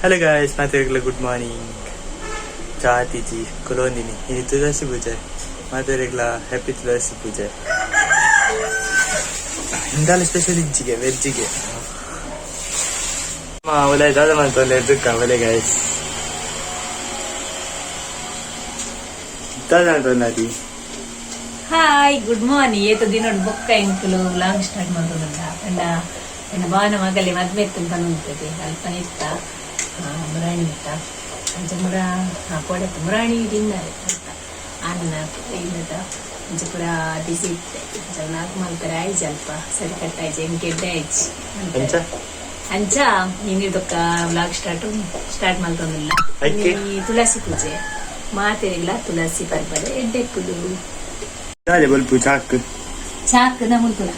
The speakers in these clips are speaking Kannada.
ಹಲೋ ಗಾಯ್ಸ್, ಮಾತಾಡಲ್ಲ ಗುಡ್ ಮಾರ್ನಿಂಗ್. ಚಾತಿಜಿ ಕೊಲೊಂದಿನಿ ಇನಿ ತುಳಸಿ ಪೂಜೆ ಮಾತಾಡಲ್ಲ ಹ್ಯಾಪಿ ತುಳಸಿ ಪೂಜೆ. ಇಂದಾಲ ಸ್ಪೆಷಲ್ ಇಜ್ಜಿಗೆ ವೆಜ್ಜಿಗೆ ಒಲೆ ದಾದ ಮಾಡ್ತೊಂದು ಎದ್ದಕ್ಕ ಒಲೆ ಗಾಯ್ಸ್ ದಾದ ಮಾಡ್ತೊಂದಿ. Hi good morning. ಏತು ದಿನ ಬೊಕ್ಕ ಎಂಕುಲು ಲಾಂಗ್ ಸ್ಟಾರ್ಟ್ ಮಾಡ್ತೊಂಡ ಪಂಡ ಪಂಡ ಬಾನ ಮಗಲಿ ಮದ್ವೆ ಎತ್ತಂತ ಉಂಟದೆ ಅಲ್ಪ ಇತ್ತ ಮುರಾಣಿ ಇತ್ತ ಅಂಚ ಕೊಡತ್ತೆ ಮುರಾಣಿ ತಿಂದರೆ ಅಂತ ಅನ್ನ ಇಲ್ಲದ ಅಂಚ ಪೂರ ಬಿಸಿ ಇತ್ತೆ ನಾಲ್ಕು ಮಲ್ಕರೆ ಆಯ್ಜ್ ಅಲ್ಪ ಸರಿ ಕಟ್ಟಾಯ್ಜಿ ಎಂಕೆಡ್ಡೆ ಆಯ್ಜಿ ಅಂಚ ನೀನಿದಕ್ಕ ವ್ಲಾಗ್ ಸ್ಟಾರ್ಟ್ ಮಾಡ್ತೊಂದಿಲ್ಲ. ತುಳಸಿ ಪೂಜೆ ಮಾತೆರೆಗ್ಲ ತುಳಸಿ ಪರ್ಪಡೆ ಎಡ್ಡೆಕ್ಕುದು ಬಲ್ಪು ಚಾಕ್ ನಮ್ಮುಲ್ಪುನ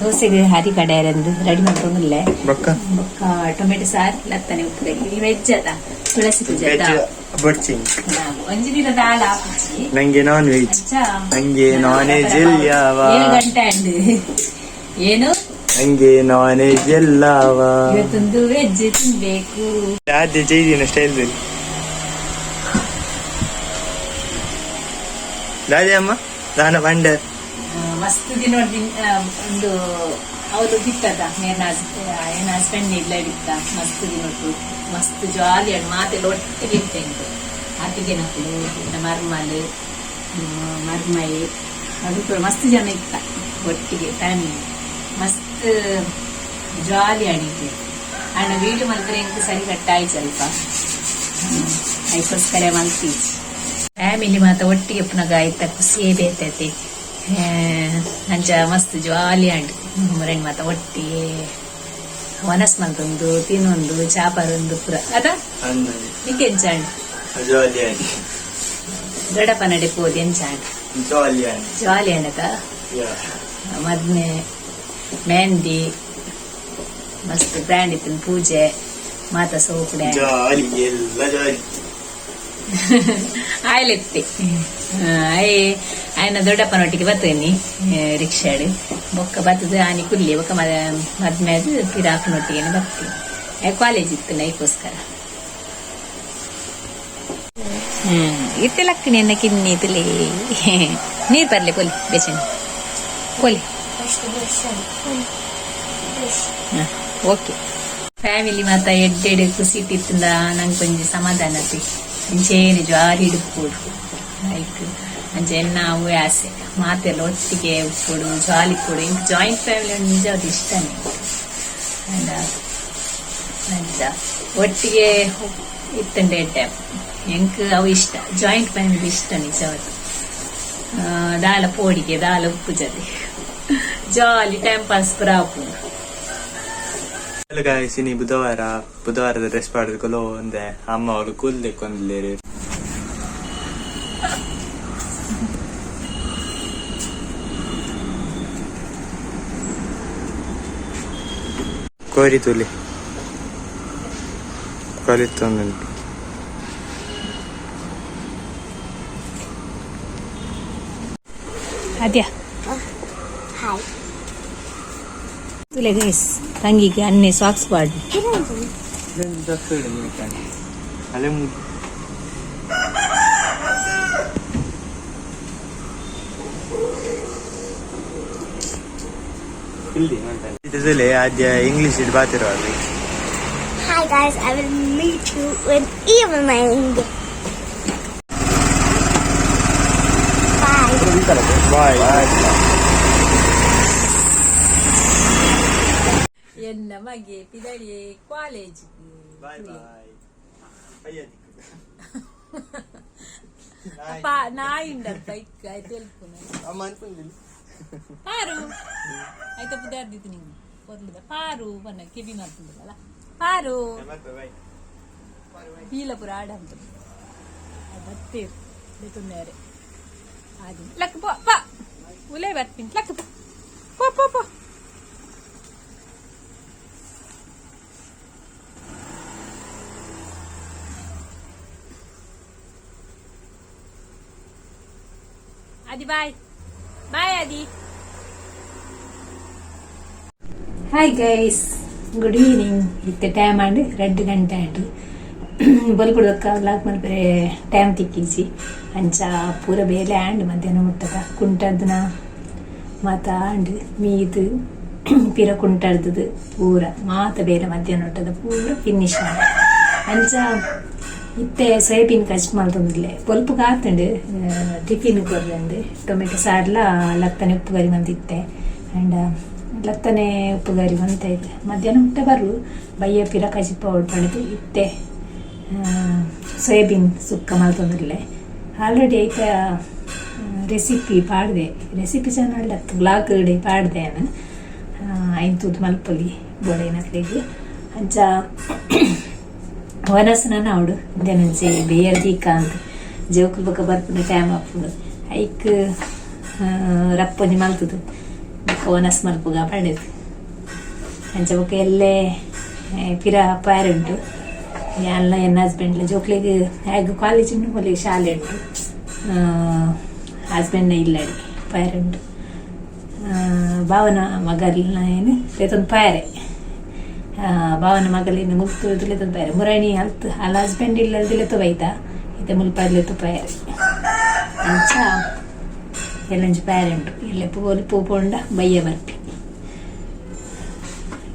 ದೋಸೆಗೆ ಹರಿ ಕಡೆಯರೆಂದು ರೆಡಿ ಮಾಡ್ಕೊಂಡ್ಲೆ ಬೊಕ್ಕ ಟೊಮೆಟೊ ಸಾರ್ ಲತ್ತನೆ ಉಪ್ಪುದಲ್ಲಿ ವೆಜ್ ಅದ ತುಳಸಿ ಪೂಜೆ ಒಂಜಿ ದಿನ ದಾಲ್ ಹಾಕಿ ನಂಗೆ ನಾನ್ ವೆಜ್ 7 ಗಂಟೆ ಅಂಡ್ ಏನು ನಂಗೆ ನಾನ್ ವೆಜ್ ಎಲ್ಲವ ಇವತ್ತೊಂದು ವೆಜ್ ತಿನ್ಬೇಕು. ಆದ್ಯ ಜೈದಿನ ಸ್ಟೈಲ್ ದಾದಿ ಅಮ್ಮ ದಾನ ಬಂಡರ್ ಮಸ್ತ್ ದಿನ ಒಂದು ಅವಳು ಬಿತ್ತದ ಏನ ಹಸ್ಬೆಂಡ್ ಇಲ್ಲ ಬಿತ್ತ ಮಸ್ತ್ ದಿನಟ್ಟು ಮಸ್ತ್ ಜಾಲಿ ಆಗಿ ಮಾತೆಲ್ಲ ಒಟ್ಟಿಗೆ ಇರ್ತೇನೆ ಆಟಿಗೆ ನಕ್ಕಳು ಮರ್ಮಲ್ ಮರ್ಮೈ ಅದು ಕೂಡ ಮಸ್ತ್ ಜನ ಇತ್ತ ಒಟ್ಟಿಗೆ ಫ್ಯಾಮಿಲಿ ಮಸ್ತ್ ಜಾಲಿ ಆಡಿದ್ವಿ. ಅಣ್ಣ ವೀಡಿಯೋ ಮಲ್ಕರೆ ಎಂಕ್ ಸರಿ ಕಟ್ಟಾಯ್ತು ಸ್ವಲ್ಪ ಅದಕ್ಕೋಸ್ಕರ ಮಲ್ತೀವಿ ಫ್ಯಾಮಿಲಿ ಮಾತ ಒಟ್ಟಿಗೆ ಪುನಃ ಆಯ್ತಾ ಖುಷಿಯೇ ಬೇತೈತಿ. ಅಂಚ ಮಸ್ತ್ ಜಾಲಿ ಆಂಡ್ ಮುರಣಿ ಮಾತ ಒಟ್ಟಿಗೆ ವನಸ್ ಮಲ್ತೊಂದು ತಿನ್ನೊಂದು ಚಾಪರೊಂದು ಪುರ ಅದ ನಿಂಕೆಂಚಾಂಡ್ ದೊಡ್ಡಪ್ಪ ನಡೆ ಪೋದಿ ಎಂಚಾಂಡ್ ಜಾಲಿ ಆಂಡಕ ಮದ್ನೆ ಮೆಹಂದಿ ಮಸ್ತ್ ಗ್ರ್ಯಾಂಡ್ ಇತ್ತು ಪೂಜೆ ಮಾತ ಸೋಕುಡೆ ಆಯ್ಲೆತ್ತಿ ಆಯ್ನ ದೊಡ್ಡಪ್ಪನೊಟ್ಟಿಗೆ ಬರ್ತೇನಿ ರಿಕ್ಷಾಡ್ ಬೊಕ್ಕ ಬತ್ತದ ಆನಿ ಕುಲ್ಲಿ ಬೊಕ್ಕ ಮದ್ಮೇದು ಪಿರಾಕನೊಟ್ಟಿಗೆ ಬರ್ತೀನಿ ಕಾಲೇಜ್ ಇತ್ತು ನೈಕೋಸ್ಕರ ಇತ್ತೆ ಲಕ್ಕಣಿ ಅನ್ನ ಕಿನ್ನಿ ತುಲಿ ನೀರ್ ಬರ್ಲಿ ಕೊಲಿ ಬೇಚಣಿ ಕೊಲಿ ಓಕೆ. ಫ್ಯಾಮಿಲಿ ಮಾತ ಎಡ್ಡೆಡ್ ಖುಷಿ ತಿತ್ತಂದ ನಂಗೆ ಕೊಂಚ ಸಮಾಧಾನ ಅಂಚೇನು ಜಾರಿ ಇಡ್ಕೊಡು ಆಯ್ತು ಅಂಚೆ ನಾವು ಆಸೆ ಮಾತೆಲ್ಲ ಒಟ್ಟಿಗೆ ಉಪ್ಪೊಡು ಜಾಲಿ ಕೊಡು ಇಂಕ ಜಾಯಿಂಟ್ ಫ್ಯಾಮಿಲಿ ನಿಜ ಅದು ಇಷ್ಟನೇ ಅಂಚ ಒಟ್ಟಿಗೆ ಇತ್ತಂಡೆ ಎಡ್ಡೆ ಎಂಕ್ ಅವು ಇಷ್ಟ ಜಾಯಿಂಟ್ ಫ್ಯಾಮಿಲಿ ಇಷ್ಟ ನಿಜವದು. ದಾಲ ಪೋಡಿಗೆ ದಾಲ ಉಪ್ಪು ಜೊತೆ ಜಾಲಿ ಟೈಮ್ ಪಾಸ್ ಪುರ ಹಾಕೊಂಡು. ಹಲೋ ಗಾಯ್ಸ್, ಇನಿ ಬುಧವಾರದ ಡ್ರೆಸ್ ಪಾಡ್ಕೊಳ್ಳೋ ಒಂದೆ ಅಮ್ಮ ಅವಳು ಕೂದಲಿಕ್ಕೊಂದ್ಲೇರಿ ಕೋರಿ ತುಲಿ ಕೊಲಿತ್ತೊಂದುಂಟು ಅದ್ಯಾ ತುಲೆ ಗೈಸ್ ತಂಗಿಗೆ ಅನ್ನೆ ಸಾಕ್ಸ್ ಪಾಡು ಆದ್ಯ ಇಂಗ್ಲಿಷ್ ಬಾತಿರೋ Hi guys, I will meet you in evening. Bye. Bye. ಎನ್ನ ಮಗೆ ಪಿದಳಿಯೇ ಕಾಲೇಜ್ ಅಪ್ಪ ನಾಯಿಂಡಪ್ಪ ಇಕ್ಕ ಪಾರು ಆಯ್ತಾ ಪುದಾರ್ದಿತ್ತು ನಿಂಗೆ ಕೊರ್ಲದ ಪಾರು ಬನ್ನ ಕಿವಿ ಮಾಡ್ತಿದ್ದಲ್ಲ ಪಾರು ಬೀಲಪುರ ಆಡ ಅಂತ ಬರ್ತೇವೆ ತುಂಡಾರೆ ಆದಿ ಲಕ್ ಪಾ ಉಲೇ ಬರ್ತೀನಿ ಲಕ್ ಪೋ ಪೋ ಪೋ ಆದಿ ಬಾಯ್ ಆದಿ. ಹಾಯ್ ಗೈಸ್, ಗುಡ್ ಈವ್ನಿಂಗ್ ಇತ್ತೆ ಟೈಮ್ ಆಂಡ್ 2 ಗಂಟೆ ಆಂಡ್ ಬಲ್ಕೊಡಕ್ಕ ಲಾಕ್ ಮಲ್ಪರೆ ಟೈಮ್ ತಿಕ್ಕಿಸಿ ಅಂಚ ಪೂರ ಬೇಲೆ ಆಂಡ್ ಮಧ್ಯಾಹ್ನ ಮುಟ್ಟದ ಕುಂಟದ್ನ ಮಾತ ಆಂಡ್ ಮೀದು ಪಿರ ಕುಂಟರ್ದದು ಪೂರ ಮಾತ ಬೇರೆ ಮಧ್ಯಾಹ್ನ ಮುಟ್ಟದ ಪೂರ ಫಿನಿಶ್ ಆಂಡ್ ಅಂಚ ಇತ್ತೆ ಸೋಯಾಬೀನ್ ಕಚ್ ಮಾಡ್ತೊಂದಿಲ್ಲ ಪೊಲ್ಪು ಕಾತಂಡು ಟಿಫಿನ್ ಕೊರ್ದಂಡು ಟೊಮೆಟೊ ಸಾರ್ಲ ಲತ್ತನೆ ಉಪ್ಪು ಗರಿ ಬಂದಿತ್ತೆ ಆ್ಯಂಡ್ ಲತ್ತನೆ ಉಪ್ಪು ಗರಿ ಬಂತ ಇದೆ ಮಧ್ಯಾಹ್ನ ಮುಟ್ಟ ಬರು ಬಯ್ಯ ಪಿರ ಕಚಿ ಪೌಡ್ ಪಡೆದು ಇತ್ತೆ ಸೋಯಾಬೀನ್ ಸುಕ್ಕ ಮಾಡ್ತೊಂದಿಲ್ಲ ಆಲ್ರೆಡಿ ಐತ ರೆಸಿಪಿ ಪಾಡ್ದೆ ರೆಸಿಪಿ ಚೆನ್ನಾಗಿ ಬ್ಲಾಗ್ ಡೇ ಪಾಡ್ದೆ ಐಂತುದು ಮಲ್ಪಲಿ ಬೋಡೇನಕ್ಲಿಗೆ ಅಂಚ ವನಸನ ಅವಡು ಇಂದೆನಂಚೆ ಬೇಯರ್ದೀಕ ಅಂತ ಜೋಕುಲ್ ಬೊಕ್ಕ ಬರ್ಪುನ ಟೈಮ್ ಆಪುಂಡು ಐಕ್ ರಪ್ಪೊಂಜಿ ಮಲ್ತುದು ಬೊಕ್ಕ ವನಸ್ ಮಲ್ಪುಗ ಪಡೆದು ಅಂಚ ಬೊಕ್ಕ ಎಲ್ಲೇ ಪಿರ ಪಾರುಂಟು ಎಲ್ಲ ಎನ್ನ ಹಸ್ಬೆಂಡ್ಲ ಜೋಕ್ಲಿಗೆ ಹೇಗೆ ಕಾಲೇಜ್ ಉಂಟು ಮೊದಲಿಗೆ ಶಾಲೆ ಉಂಟು ಹಸ್ಬೆಂಡ್ನ ಇಲ್ಲಡಿ ಪಾರುಂಟು ಭಾವನ ಮಗಲ್ನ ಏನು ಲೇತೊಂದು ಪಾರೆ ಭಾವನ ಮಗಲಿನ ಮುಲ್ತು ಪಾರೆ ಮುರಾಣಿ ಅಲ್ತ್ ಅಲ್ಲ ಹಸ್ಬೆಂಡ್ ಇಲ್ಲದಿಲ್ಲ ಬೈತಾ ಇತ್ತೆ ಮುಲ್ಪಾರ್ಲೆ ತುಪ್ಪಾರೆ ಅಂಚ ಎಲ್ಲಂಚು ಪಾರೆ ಉಂಟು ಎಲ್ಲ ಪೂ ಪೋಂಡ ಬಯ್ಯ ಬರ್ಪಿ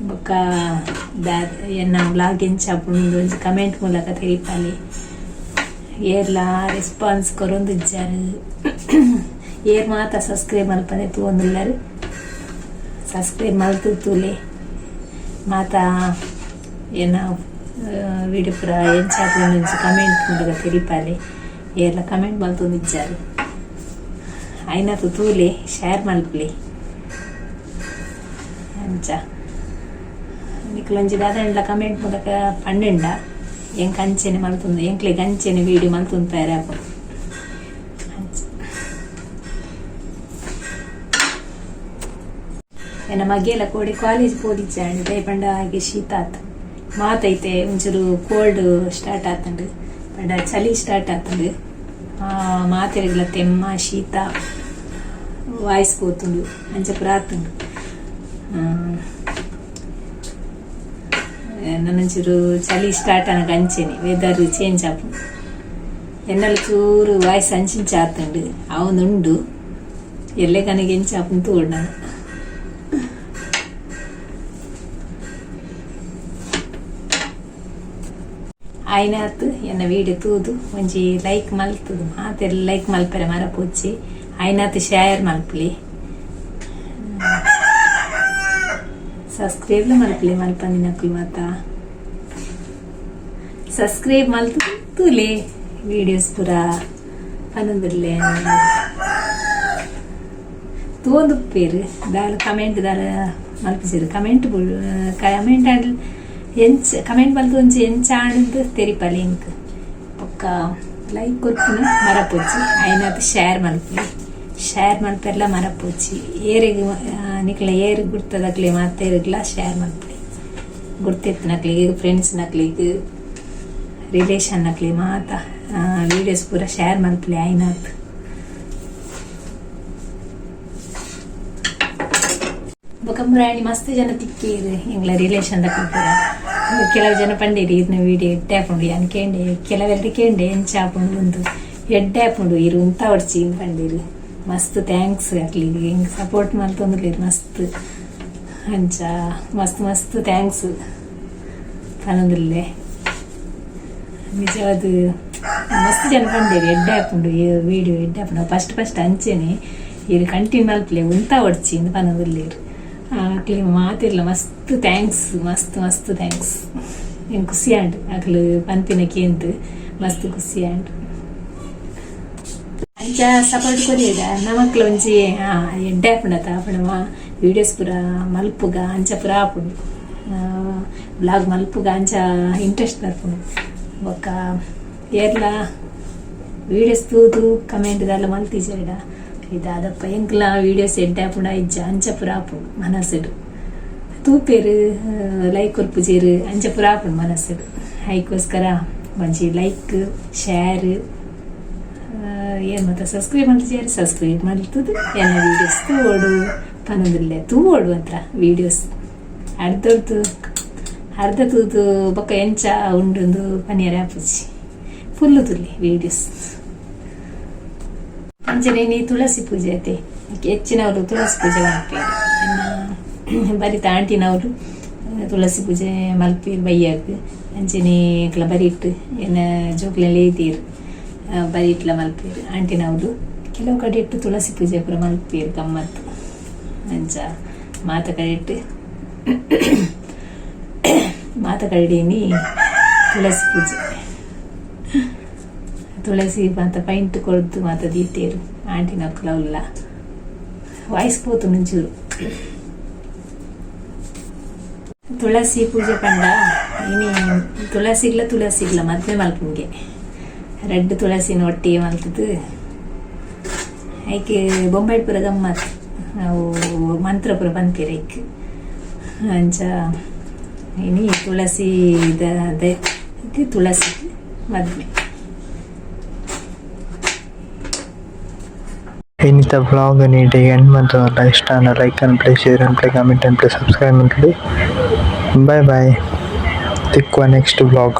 ಬೊಕ್ಕ ಎನ್ನ ಬ್ಲಾಗ್ ಎಂಚಾಪುಂಡು ಒಂಜಿ ಕಮೆಂಟ್ ಮೂಲಕ ತೆರಿಪಾಲಿ ಏರ್ಲ ರೆಸ್ಪಾನ್ಸ್ ಕೊರೊಂದು ಇಜ್ಜಾರು ಏರ್ ಮಾತ ಸಬ್ಸ್ಕ್ರೈಬ್ ಮಲ್ಪನೆ ತೂಂದುಲ್ಲರು ಸಬ್ಸ್ಕ್ರೈಬ್ ಮಲ್ತು ತೂಲೆ ಮಾತ ಏನ ವಿಡಿಯೋ ಪೂರ ಎಂಚಾಪುಂಡು ಒಂಜಿ ಕಮೆಂಟ್ ಮೂಲಕ ತೆರಿಪಾಲಿ ಏರ್ಲ ಕಮೆಂಟ್ ಮಲ್ತೊಂದು ಇಜ್ಜಾರು ಐನತು ತೂಲೆ ಶೇರ್ ಮಲ್ಪಲಿ ಅಂಚ ನಿಕ್ಲೊಂಜಿ ದಾದಂಡ್ಲ ಕಮೆಂಟ್ ಮೂಲಕ ಪಂಡೆಂಡ ಎಂಕ್ ಅಂಚೆನೆ ಮಲ್ತುಂದು ಎಂಕ್ಲೆಗ್ ಅಂಚೆನೆ ವೀಡಿಯೋ ಮಲ್ತುಂದು ಪಾರೆ ಆಪು ಎನ್ನ ಮಗೆಲ ಕೋಡಿ ಕಾಲೇಜ್ ಪೋದಿಚ್ಚಾಂಡ್ ದಯಪಂಡ ಹಾಗೆ ಶೀತ ಆತ ಮಾತೈತೆ ಒಂಚೂರು ಕೋಲ್ಡ್ ಸ್ಟಾರ್ಟ್ ಆತಂಡು ಪಂಡ ಚಳಿ ಸ್ಟಾರ್ಟ್ ಆತಂಡು ಮಾತೆರೆಗ್ಲ ತೆಮ್ಮ ಶೀತ ವಾಯ್ಸ್ ಕೋತುಂಡು ಅಂಚ ಪುರ ಆತುಂಡು ನನ್ನಂಚೂರು ಚಳಿ ಸ್ಟಾರ್ಟ್ ಆನಗ ಅಂಚೆನೆ ವೆದರ್ ಚೇಂಜ್ ಆಪು ಎನ್ನಲ್ಲ ಚೂರು ವಾಯ್ಸ್ ಅಂಚಿಂಚ ಆತಂಡು ಅವನುಂಡು ಎಲ್ಲೆ ಕನಗೆ ಎಂಚಾಪುನ್ ತೋಡ್ ನಾನು ಆಯ್ನಾತು ಎನ್ನ ವೀಡಿಯೋ ತೂದು ಒಂಜಿ ಲೈಕ್ ಮಲ್ತುದು ಮಾತೆಲ್ಲ ಲೈಕ್ ಮಲ್ಪರೆ ಮರ ಪೋಚಿ ಆಯ್ನಾತು ಶೇರ್ ಮಲ್ಪಲಿ ಸಬ್ಸ್ಕ್ರೈಬ್ ಮಲ್ಪಲಿ ಮಲ್ಪಂದಿನಕ್ಲು ಮಾತ ಸಬ್ಸ್ಕ್ರೈಬ್ ಮಲ್ತು ತೂಲೆ ವಿಡಿಯೋಸ್ ಪೂರ ಪನ್ನೊಂದಿರ್ಲೆ ತೋಂದು ಪೇರು ದಾಲ ಕಮೆಂಟ್ ದಾಲ ಮಲ್ಪಿಸಿರು ಕಮೆಂಟ್ ಕಮೆಂಟ್ ಆಡ್ ಎಂಚ ಕಮೆಂಟ್ ಮಲ್ತು ಒಂಚಿ ಎಂಚ ಆಡದು ತೆರಿಪಲಿ ಇಂಕ್ ಪಕ್ಕ ಲೈಕ್ ಕೊರ್ಪುನ ಮರ ಪೋಚಿ ಆಯ್ನಾತು ಶೇರ್ ಮಲ್ಪಲಿ ಶೇರ್ ಮಲ್ಪೆರ್ಲ ಮರ ಪೋಚಿ ಏರಿಗೆ ನಿಕ್ಲ ಏರಿಗೆ ಗುರ್ತದಕ್ಲಿ ಮಾತೇರಿಗ್ಲ ಶೇರ್ ಮಲ್ಪಲಿ ಗುರ್ತಿರ್ತಿನಕ್ಲಿಗೆ ಫ್ರೆಂಡ್ಸ್ ನಕ್ಲಿಗೆ ರಿಲೇಷನ್ ನಕ್ಲಿ ಮಾತ ವಿಡಿಯೋಸ್ ಪೂರ ಶೇರ್ ಮಲ್ಪಲಿ ಆಯ್ನಾತು ಬೊಕ ಮುರಾಣಿ ಮಸ್ತ್ ಜನ ತಿಕ್ಕೀರು ಎಂಗ್ಲ ರಿಲೇಷನ್ ದಕ್ಲಿ ಪೂರ ಕೆಲವು ಜನ ಪಂಡೇರಿ ಇರ್ನ ವಿಡಿಯೋ ಎಡ್ಡೆ ಹಾಕೊಂಡು ಅನ್ಕೇಂಡೆ ಕೆಲವೆಲ್ಲ ಕೇಂಡೆ ಎಂಚಾಪುಂಡು ಒಂದು ಎಡ್ಡೆ ಹಾಕೊಂಡು ಇರು ಉಂತ ಹೊಡ್ಚಿ ಪಂಡೇರು ಮಸ್ತ್ ಥ್ಯಾಂಕ್ಸ್ ಅಕ್ಲಿಗೆ ಹಿಂಗೆ ಸಪೋರ್ಟ್ ಮಲ್ತೊಂದಿರ್ಲಿ ಮಸ್ತ್ ಅಂಚ ಮಸ್ತ್ ಮಸ್ತ್ ಥ್ಯಾಂಕ್ಸ್ ಪನ್ನೊಂದಿರ್ಲೆ ನಿಜವಾದ ಮಸ್ತ್ ಜನ ಪಂಡೇರಿ ಎಡ್ಡೆ ಹಾಕೊಂಡು ವಿಡಿಯೋ ಎಡ್ಡೆ ಹಾಕೊಂಡು ಫಸ್ಟ್ ಅಂಚೆನೆ ಇದು ಕಂಟಿನ್ಯೂ ಮಲ್ಪಲೆ ಉಂತ ಹೊಡ್ಚಿ ಪನ್ನೊಂದಿರ್ಲೇರು ಅಕ್ಲಿಗೆ ಮಾತಿರ್ಲ ಮಸ್ತ್ ಥ್ಯಾಂಕ್ಸ್ ಮಸ್ತ್ ಥ್ಯಾಂಕ್ಸ್ ಏನು ಖುಷಿ ಆಂಡು ಅಕ್ಲು ಪಂಪಿನಕ್ಕೆ ಅಂತ ಮಸ್ತ್ ಖುಷಿ ಆಂಡು ಅಂಚ ಸಪೋರ್ಟ್ ಕೊರಿಯದ ನಮಕ್ಲು ಒಂಜಿ ಎಡ್ಡೆ ಹಾಪುಂಡತ ಆಪುಂಡವ ವಿಡಿಯೋಸ್ ಪೂರ ಮಲ್ಪುಗ ಅಂಚ ಪೂರ ಆಪುಂಡು ಬ್ಲಾಗ್ ಮಲ್ಪುಗ ಅಂಚ ಇಂಟ್ರೆಸ್ಟ್ ಬರ್ಪುಂಡು ಬೊಕ್ಕ ಏರ್ಲ ವಿಡಿಯೋಸ್ ತೂದು ಕಮೆಂಟ್ ದಾಲ ಮಲ್ತಿಜೆಡ ಇದಾದಪ್ಪ ಎಂಕ್ಲ ವಿಡಿಯೋಸ್ ಎಡ್ಡೆ ಹಾಪುಂಡ ಇಜ್ಜ ಅಂಚ ಪೂರ ಆಪುಂಡು ಮನಸ್ಸೆಡು ತೂಪೇರು ಲೈಕ್ ಕೊರ್ಪುಜೇರು ಅಂಚ ಪೂರ ಆಪುಂಡು ಮನಸ್ಸೆಡು ಅದಕ್ಕೋಸ್ಕರ ಒಂಜಿ ಲೈಕ್ ಶೇರ್ ಏನು ಮತ್ತೆ ಸಬ್ಸ್ಕ್ರೈಬ್ ಮಾಡ್ತಿದ್ದಾರೆ ಸಬ್ಸ್ಕ್ರೈಬ್ ಮಾಡ್ತದೆ ಎಲ್ಲ ವೀಡಿಯೋಸ್ ತೋಡು ಪನ್ನೊಂದಿರಲೇ ತೂಡು ಅಂತ ವೀಡಿಯೋಸ್ ಅಡ್ದೊಡ್ದು ಅರ್ಧ ತೂತು ಬೊಕ್ಕ ಎಂಚ ಉಂಡು ಪನಿಯರ್ ಆಪುಜಿ ಫುಲ್ಲು ತುಲ್ಲಿ ವೀಡಿಯೋಸ್ ಅಂಚನೆ ನೀ ತುಳಸಿ ಪೂಜೆ ಐತೆ ಹೆಚ್ಚಿನವರು ತುಳಸಿ ಪೂಜೆ ಮಲ್ಪೇರು ಬರಿತ ಆಂಟಿನವರು ತುಳಸಿ ಪೂಜೆ ಮಲ್ಪೇರು ಬೈಯಾಗ ಅಂಚನೆ ಇಟ್ಲ ಬರಿಟ್ಟು ಏನ ಜೋಕ್ಲೆಲ್ಲ ಇದ್ದೀರು ಬರಿಟ್ಲ ಮಲ್ಪೇರು ಆಂಟಿನವರು ಕೆಲವು ಕಡೆ ಇಟ್ಟು ತುಳಸಿ ಪೂಜೆ ಪೂರ ಮಲ್ಪೇರು ಗಮ್ಮತ್ತು ಅಂಚ ಮಾತ ಕಡೆ ಇಟ್ಟು ಮಾತ ಕಡೆನಿ ತುಳಸಿ ಪೂಜೆ ತುಳಸಿ ಮಾತ ಪೈಂಟ್ ಕೊಡ್ದು ಮಾತ ದೀತೇರು ಆಂಟಿನ ಕ್ಲೌಲ್ಲ ವಾಯ್ಸ್ ಪೋತು ಮುಂಚೂರು ತುಳಸಿ ಪೂಜೆ ಪಂಡ ಇನಿ ತುಳಸಿಗ್ಲ ಮದ್ವೆ ಮಲ್ಪಂಗೆ ರೆಡ್ ತುಳಸಿನ ಒಟ್ಟಿಗೆ ಮಲ್ತದ್ದು ಐಕೆ ಬೊಂಬಾಯಿ ಪುರ ಗಮ್ಮತ್ ನಾವು ಮಂತ್ರ ಪುರ ಬಂತೀರ ಐಕ್ ಅಂಚ ಇನಿ ತುಳಸಿ ತುಳಸಿ ಮದ್ವೆ ಇನ್ನಿತ ವ್ಲಾಗ್ ನೀಡಿ ಎಂಡ್ ಮತ್ತು ಇಷ್ಟ like and play, share and play, comment and play, subscribe and play. Bye bye. Tikwa next vlog.